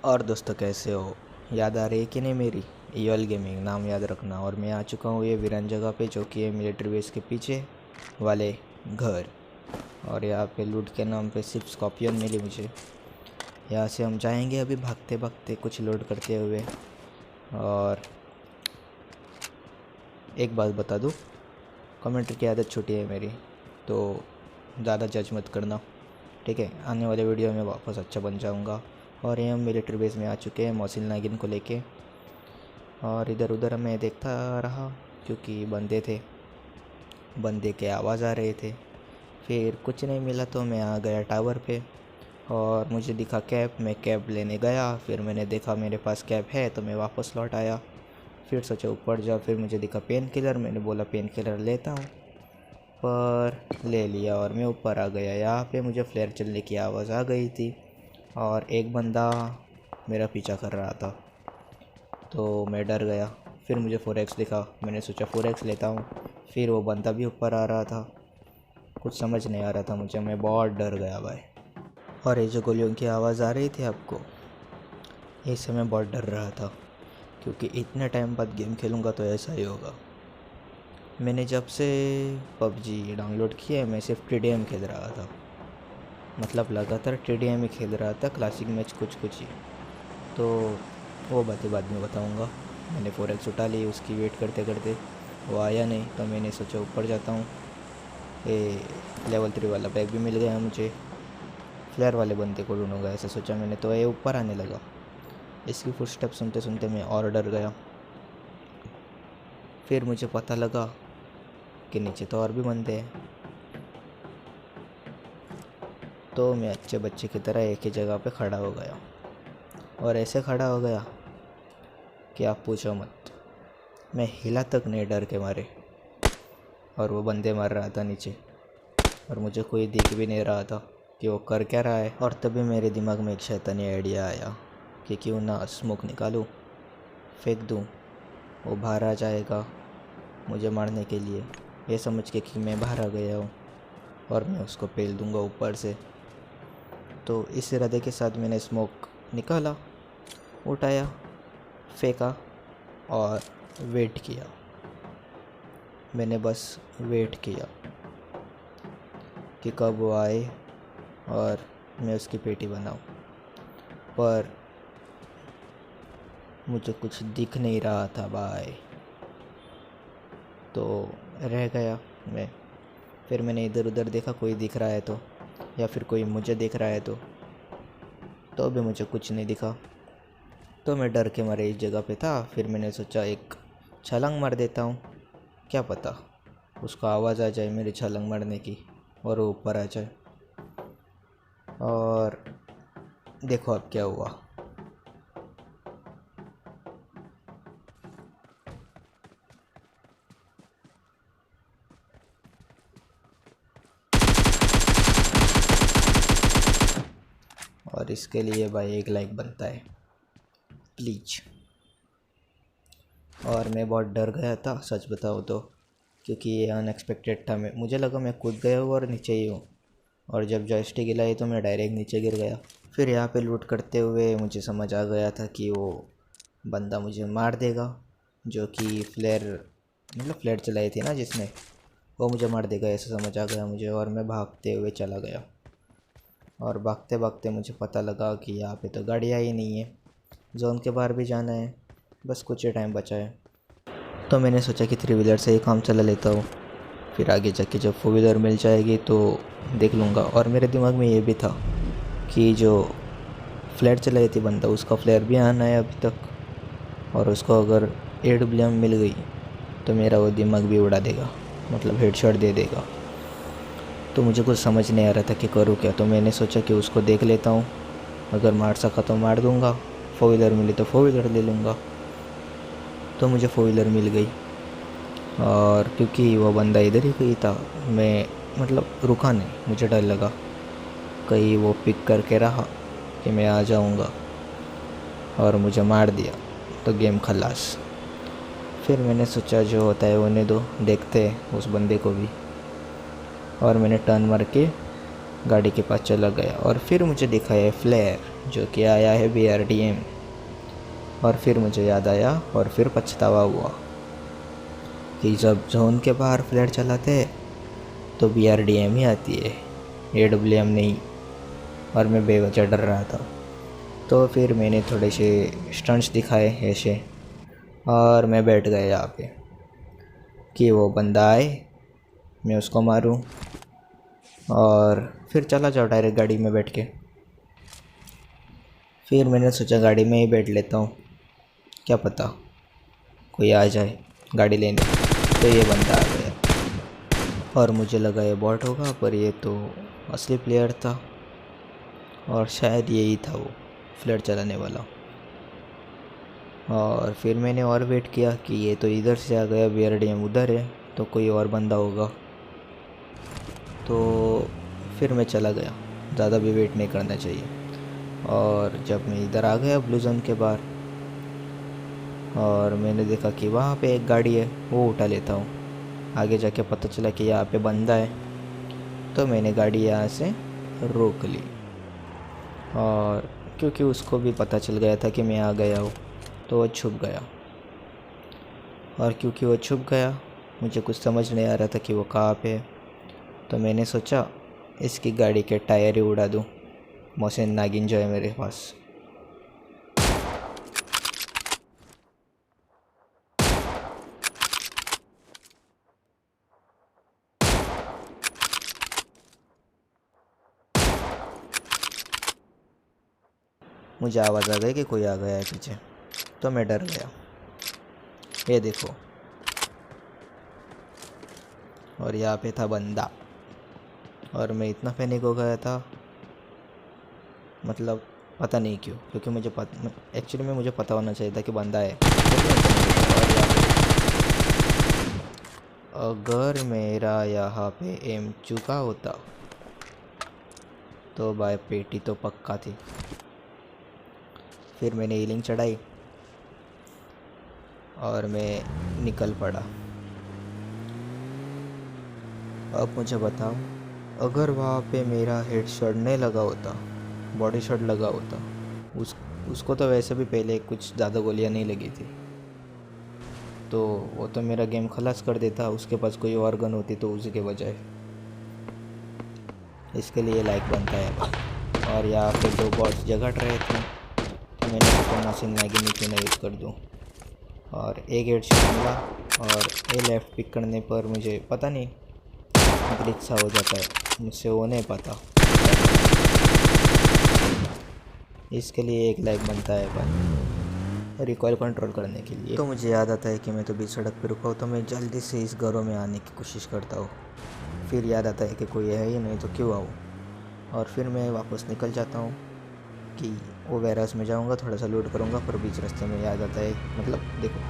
और दोस्तों कैसे हो? याद आ रही है कि नहीं मेरी? ईएल गेमिंग नाम याद रखना। और मैं आ चुका हूँ ये वीरान जगह पे, जो कि है मिलिट्री बेस के पीछे वाले घर। और यहाँ पे लूट के नाम पे सिर्फ स्कॉर्पियन मिली मुझे। यहाँ से हम जाएंगे अभी भागते भागते कुछ लोड करते हुए। और एक बात बता दूँ, कमेंट्री की आदत छूटी है मेरी, तो ज़्यादा जज मत करना, ठीक है? आने वाले वीडियो में वापस अच्छा बन जाऊँगा। और ये हम मिलिट्री बेस में आ चुके हैं मोसिल नागिन को लेके। और इधर उधर मैं देखता रहा क्योंकि बंदे के आवाज़ आ रहे थे। फिर कुछ नहीं मिला तो मैं आ गया टावर पे और मुझे दिखा कैब। मैं कैब लेने गया, फिर मैंने देखा मेरे पास कैब है तो मैं वापस लौट आया। फिर सोचा ऊपर जाओ, फिर मुझे दिखा पेन किलर, मैंने बोला पेन किलर लेता हूँ, पर ले लिया और मैं ऊपर आ गया। यहाँ पे मुझे फ्लेयर चलने की आवाज़ आ गई थी और एक बंदा मेरा पीछा कर रहा था, तो मैं डर गया। फिर मुझे 4x दिखा, मैंने सोचा 4x लेता हूँ। फिर वो बंदा भी ऊपर आ रहा था, कुछ समझ नहीं आ रहा था मुझे, मैं बहुत डर गया भाई। और ये जो गोलियों की आवाज़ आ रही थी आपको, इससे मैं बहुत डर रहा था क्योंकि इतने टाइम बाद गेम खेलूँगा तो ऐसा ही होगा। मैंने जब से पबजी डाउनलोड किया है मैं सिर्फ TDM खेल रहा था, मतलब लगातार TDM ही खेल रहा था, क्लासिक मैच कुछ कुछ ही। तो वो बातें बाद में बताऊँगा। मैंने 4x उठा ली, उसकी वेट करते करते वो आया नहीं, तो मैंने सोचा ऊपर जाता हूँ। ये लेवल 3 वाला बैग भी मिल गया मुझे, फ्लेयर वाले बंदे को ढूंढूंगा ऐसा सोचा मैंने, तो ये ऊपर आने लगा। इसकी फुटस्टेप सुनते सुनते मैं और डर गया। फिर मुझे पता लगा कि नीचे तो और भी बंदे हैं, तो मैं अच्छे बच्चे की तरह एक ही जगह पे खड़ा हो गया। और ऐसे खड़ा हो गया कि आप पूछो मत, मैं हिला तक नहीं डर के मारे। और वो बंदे मार रहा था नीचे और मुझे कोई दिख भी नहीं रहा था कि वो कर क्या रहा है। और तभी मेरे दिमाग में एक शैतानी आइडिया आया कि क्यों ना स्मोक निकालूं, फेंक दूं, वो बाहर आ जाएगा मुझे मारने के लिए, ये समझ के कि मैं बाहर आ गया हूँ और मैं उसको पेल दूंगा ऊपर से। तो इस इरादे के साथ मैंने स्मोक निकाला, उठाया, फेंका और वेट किया। मैंने बस वेट किया कि कब वो आए और मैं उसकी पेटी बनाऊं, पर मुझे कुछ दिख नहीं रहा था भाई, तो रह गया मैं। फिर मैंने इधर उधर देखा, कोई दिख रहा है तो, या फिर कोई मुझे देख रहा है तो भी मुझे कुछ नहीं दिखा। तो मैं डर के मारे इस जगह पे था। फिर मैंने सोचा एक छलांग मार देता हूँ, क्या पता उसको आवाज़ आ जाए मेरी छलांग मारने की और वो ऊपर आ जाए। और देखो अब क्या हुआ। और इसके लिए भाई एक लाइक बनता है प्लीज। और मैं बहुत डर गया था सच बताऊँ तो, क्योंकि ये अनएक्सपेक्टेड था। मुझे लगा मैं कूद गया हूँ और नीचे ही हूँ, और जब जॉयस्टिक हिलाई तो मैं डायरेक्ट नीचे गिर गया। फिर यहाँ पे लूट करते हुए मुझे समझ आ गया था कि वो बंदा मुझे मार देगा, जो कि फ्लेयर चलाई थी ना जिसने, वो मुझे मार देगा ऐसा समझ आ गया मुझे। और मैं भागते हुए चला गया और भागते भागते मुझे पता लगा कि यहाँ पे तो गाड़ियाँ ही नहीं है, जोन के बाहर भी जाना है, बस कुछ ही टाइम बचा है। तो मैंने सोचा कि 3 व्हीलर से ही काम चला लेता हूँ, फिर आगे जाके जब 4 व्हीलर मिल जाएगी तो देख लूँगा। और मेरे दिमाग में ये भी था कि जो फ्लैट चलाई थी बंदा, उसका फ्लेयर भी आना है अभी तक, और उसको अगर AWM मिल गई तो मेरा वो दिमाग भी उड़ा देगा, मतलब हेडशॉट दे देगा। तो मुझे कुछ समझ नहीं आ रहा था कि करूँ क्या। तो मैंने सोचा कि उसको देख लेता हूँ, अगर मार सका तो मार दूँगा, 4 व्हीलर मिली तो 4 व्हीलर ले लूँगा। तो मुझे 4 व्हीलर मिल गई, और क्योंकि वो बंदा इधर ही कोई था, मैं रुका नहीं, मुझे डर लगा कहीं वो पिक करके रहा कि मैं आ जाऊँगा और मुझे मार दिया तो गेम खलास। फिर मैंने सोचा जो होता है होने दो, देखते हैं उस बंदे को भी। और मैंने टर्न मार के गाड़ी के पास चला गया और फिर मुझे दिखा है फ्लेयर। जो कि आया है BRDM। और फिर मुझे याद आया और फिर पछतावा हुआ कि जब जोन के बाहर फ्लैट चलाते तो BRDM ही आती है, AWM नहीं। और मैं बेवजह डर रहा था। तो फिर मैंने थोड़े से स्टंट्स दिखाए ऐसे, और मैं बैठ गया यहाँ पे कि वो बंदा आए, मैं उसको मारूं, और फिर चला जाओ डायरेक्ट गाड़ी में बैठ के। फिर मैंने सोचा गाड़ी में ही बैठ लेता हूँ, क्या पता कोई आ जाए गाड़ी लेने। तो ये बंदा आ गया और मुझे लगा ये बॉट होगा, पर ये तो असली प्लेयर था, और शायद यही था वो फ्लैट चलाने वाला। और फिर मैंने और वेट किया कि ये तो इधर से आ गया, BRDM उधर है, तो कोई और बंदा होगा। तो फिर मैं चला गया, ज़्यादा भी वेट नहीं करना चाहिए। और जब मैं इधर आ गया ब्लू जोन के बाहर, और मैंने देखा कि वहाँ पे एक गाड़ी है, वो उठा लेता हूँ। आगे जाके पता चला कि यहाँ पे बंदा है, तो मैंने गाड़ी यहाँ से रोक ली। और क्योंकि उसको भी पता चल गया था कि मैं आ गया हूँ, तो वो छुप गया। और क्योंकि वो छुप गया, मुझे कुछ समझ नहीं आ रहा था कि वो कहाँ पे है। तो मैंने सोचा इसकी गाड़ी के टायर ही उड़ा दूँ, मोहसिन नागिन जो है मेरे पास। मुझे आवाज़ आ गई कि कोई आ गया है पीछे, तो मैं डर गया। ये देखो, और यहाँ पे था बंदा, और मैं इतना पैनिक हो गया था, मतलब पता नहीं क्यों, क्योंकि एक्चुअली में मुझे पता होना चाहिए था कि बंदा है। और यहाँ पे अगर मेरा यहाँ पे एम चुका होता तो भाई पेटी तो पक्का थी। फिर मैंने हीलिंग चढ़ाई और मैं निकल पड़ा। अब मुझे बताओ, अगर वहाँ पे मेरा हेड शॉट नहीं लगा होता, बॉडी शॉट लगा होता, उसको तो वैसे भी पहले कुछ ज़्यादा गोलियाँ नहीं लगी थी, तो वो तो मेरा गेम खलास कर देता। उसके पास कोई और गन होती तो उसी के बजाय। इसके लिए लाइक बनता है। और यहाँ पे दो बॉट्स जगट रहे थे, तो मैंने सोचा मोहसिन नागिन नीचे ना यूज़ कर दूँ, और एक हेड शॉट मिला। और ए लेफ़्ट पिक करने पर मुझे पता नहीं ग्लिच सा हो जाता है, मुझसे वो नहीं पाता। इसके लिए एक लाइक बनता है भाई, रिकॉइल कंट्रोल करने के लिए। तो मुझे याद आता है कि मैं तो बीच सड़क पर रुका हूँ, तो मैं जल्दी से इस घरों में आने की कोशिश करता हूँ। फिर याद आता है कि कोई है ही नहीं, तो क्यों आऊँ। और फिर मैं वापस निकल जाता हूँ कि वो वेयरहाउस में जाऊँगा, थोड़ा सा लूट करूँगा। पर बीच रास्ते में याद आता है, मतलब देखो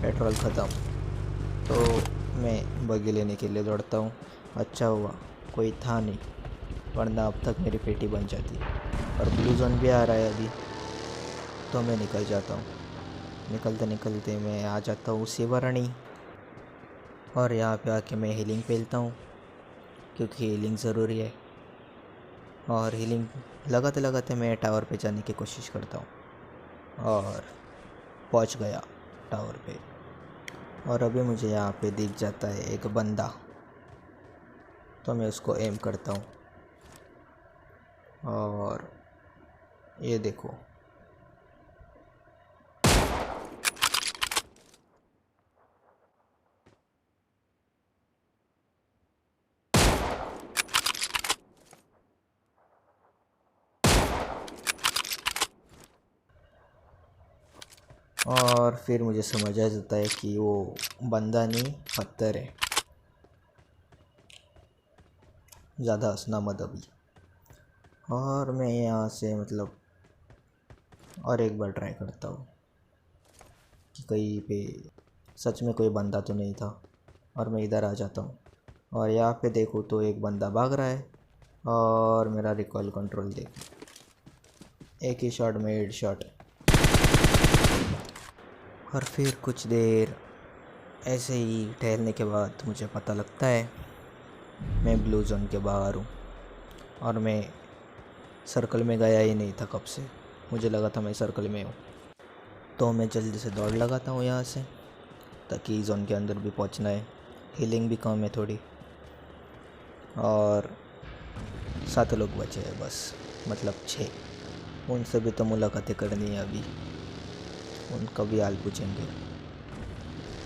पेट्रोल ख़त्म, तो मैं बग्गी लेने के लिए दौड़ता हूँ। अच्छा हुआ कोई था नहीं, वरना अब तक मेरी पेटी बन जाती। और ब्लू जोन भी आ रहा है अभी, तो मैं निकल जाता हूँ। निकलते निकलते मैं आ जाता हूँ शिवरणी, और यहाँ पे आके मैं हीलिंग पेलता हूँ, क्योंकि हीलिंग ज़रूरी है। और हीलिंग लगाते लगाते मैं टावर पे जाने की कोशिश करता हूँ, और पहुँच गया टावर पे। और अभी मुझे यहाँ पे दिख जाता है एक बंदा, तो मैं उसको एम करता हूँ, और ये देखो और फिर मुझे समझ आ जाता है कि वो बंदा नहीं पत्थर है। ज़्यादा हंसना मत अभी। और मैं यहाँ से मतलब और एक बार ट्राई करता हूँ कि कहीं पे सच में कोई बंदा तो नहीं था, और मैं इधर आ जाता हूँ। और यहाँ पे देखूँ तो एक बंदा भाग रहा है, और मेरा रिकॉइल कंट्रोल देखो, एक ही शॉट में हेड शॉट। और फिर कुछ देर ऐसे ही टहलने के बाद मुझे पता लगता है मैं ब्लू जोन के बाहर हूँ, और मैं सर्कल में गया ही नहीं था कब से, मुझे लगा था मैं सर्कल में हूँ। तो मैं जल्दी से दौड़ लगाता हूँ यहाँ से, ताकि जोन के अंदर भी पहुँचना है। हीलिंग भी कम है थोड़ी, और 7 लोग बचे हैं बस, मतलब 6। उनसे भी तो मुलाकातें करनी है अभी, उनका भी हाल पूछेंगे।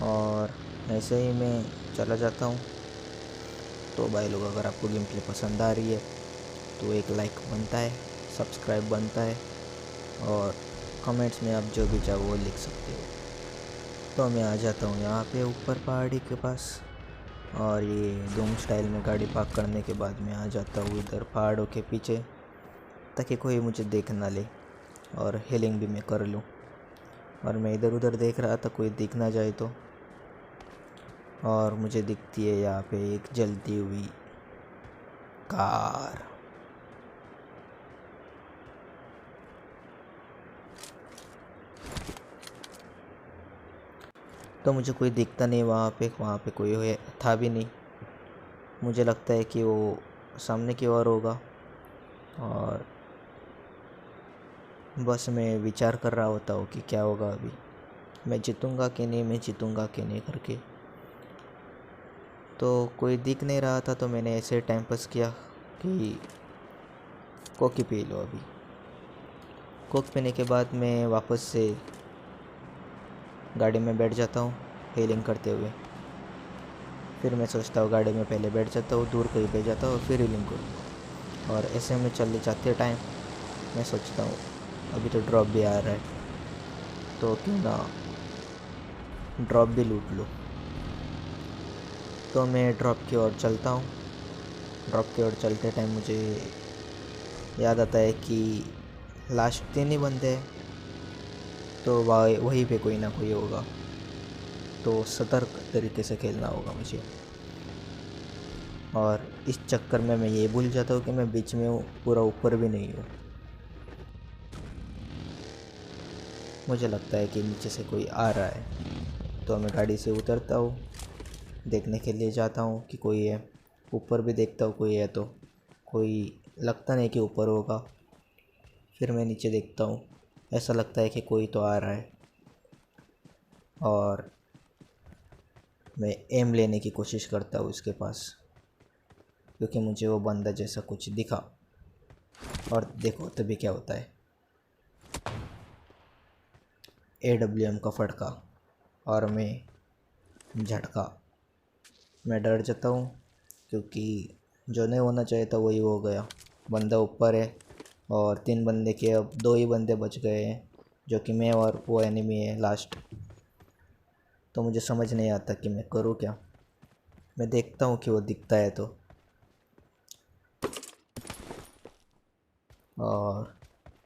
और ऐसे ही मैं चला जाता हूँ। तो भाई लोग, अगर आपको गेम प्ले पसंद आ रही है तो एक लाइक बनता है, सब्सक्राइब बनता है, और कमेंट्स में आप जो भी चाहो वो लिख सकते हो। तो मैं आ जाता हूँ यहाँ पे ऊपर पहाड़ी के पास, और ये धूम स्टाइल में गाड़ी पार्क करने के बाद मैं आ जाता हूँ इधर पहाड़ों के पीछे, ताकि कोई मुझे देख ना ले और हीलिंग भी मैं कर लूँ। और मैं इधर उधर देख रहा था कोई दिख ना जाए तो, और मुझे दिखती है यहाँ पे एक जलती हुई कार। तो मुझे कोई दिखता नहीं वहाँ पे कोई था भी नहीं। मुझे लगता है कि वो सामने की ओर होगा, और बस मैं विचार कर रहा होता हूँ कि क्या होगा अभी, मैं जीतूँगा कि नहीं, मैं जीतूँगा कि नहीं करके। तो कोई दिख नहीं रहा था, तो मैंने ऐसे टाइम पास किया कि कोक ही पी लो अभी। कोक पीने के बाद मैं वापस से गाड़ी में बैठ जाता हूँ हीलिंग करते हुए। फिर मैं सोचता हूँ गाड़ी में पहले बैठ जाता हूँ, दूर कहीं पे जाता हूँ, फिर हीलिंग करूँ। और ऐसे में चले जाते टाइम मैं सोचता हूँ अभी तो ड्रॉप भी आ रहा है, तो क्यों ना ड्रॉप भी लूट लूँ। तो मैं ड्रॉप की ओर चलता हूँ। ड्रॉप की ओर चलते टाइम मुझे याद आता है कि लास्ट 3 ही बंदे हैं, तो वहीं पे कोई ना कोई होगा, तो सतर्क तरीके से खेलना होगा मुझे। और इस चक्कर में मैं ये भूल जाता हूँ कि मैं बीच में हूँ, पूरा ऊपर भी नहीं हूँ। मुझे लगता है कि नीचे से कोई आ रहा है, तो मैं गाड़ी से उतरता हूँ, देखने के लिए जाता हूँ कि कोई है। ऊपर भी देखता हूँ कोई है, तो कोई लगता नहीं कि ऊपर होगा। फिर मैं नीचे देखता हूँ, ऐसा लगता है कि कोई तो आ रहा है, और मैं एम लेने की कोशिश करता हूँ उसके पास, क्योंकि मुझे वो बंदा जैसा कुछ दिखा। और देखो तभी क्या होता है, AWM का फटका और मैं झटका। मैं डर जाता हूँ, क्योंकि जो नहीं होना चाहिए था वही हो गया। बंदा ऊपर है, और 3 बंदे के अब 2 ही बंदे बच गए हैं, जो कि मैं और वो एनिमी है लास्ट। तो मुझे समझ नहीं आता कि मैं करूँ क्या। मैं देखता हूँ कि वो दिखता है तो, और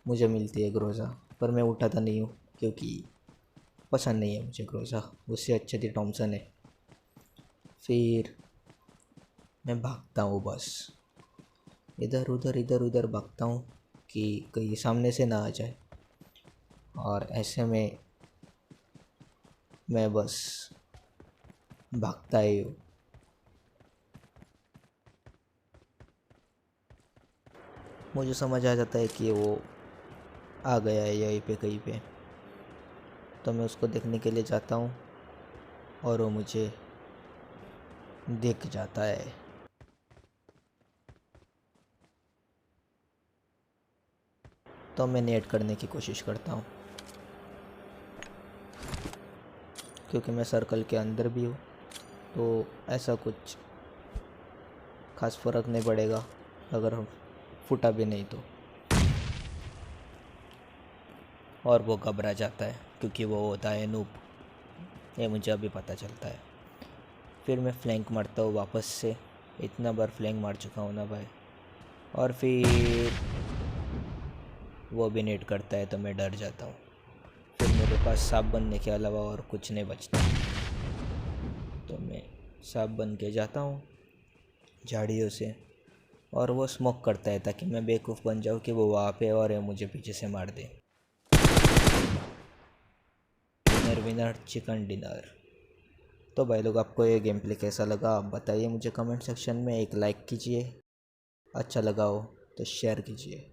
मुझे मिलती है ग्रोज़ा, पर मैं उठाता नहीं हूँ, क्योंकि पसंद नहीं है मुझे ग्रोज़ा। उससे अच्छी थी थॉमसन है। फिर मैं भागता हूँ बस, इधर उधर भागता हूँ कि कहीं सामने से ना आ जाए। और ऐसे में मैं बस भागता ही हूँ। मुझे समझ आ जाता है कि वो आ गया है यहीं पे कहीं पे, तो मैं उसको देखने के लिए जाता हूँ, और वो मुझे दिख जाता है। तो मैं नेट करने की कोशिश करता हूँ, क्योंकि मैं सर्कल के अंदर भी हूँ, तो ऐसा कुछ खास फ़र्क नहीं पड़ेगा अगर हम फूटा भी नहीं तो। और वो घबरा जाता है, क्योंकि वो होता है नूब, ये मुझे अभी पता चलता है। फिर मैं फ्लैंक मारता हूँ वापस से, इतना बार फ्लैंक मार चुका हूँ ना भाई। और फिर वो भी नेट करता है, तो मैं डर जाता हूँ। फिर मेरे पास सांप बनने के अलावा और कुछ नहीं बचता, तो मैं सांप बन के जाता हूँ झाड़ियों से। और वो स्मोक करता है, ताकि मैं बेवकूफ़ बन जाऊँ कि वो वहाँ पे और मुझे पीछे से मार दे। Winner winner chicken dinner. तो भाई लोग, आपको ये गेम प्ले कैसा लगा आप बताइए मुझे कमेंट सेक्शन में। एक लाइक कीजिए, अच्छा लगा हो तो शेयर कीजिए।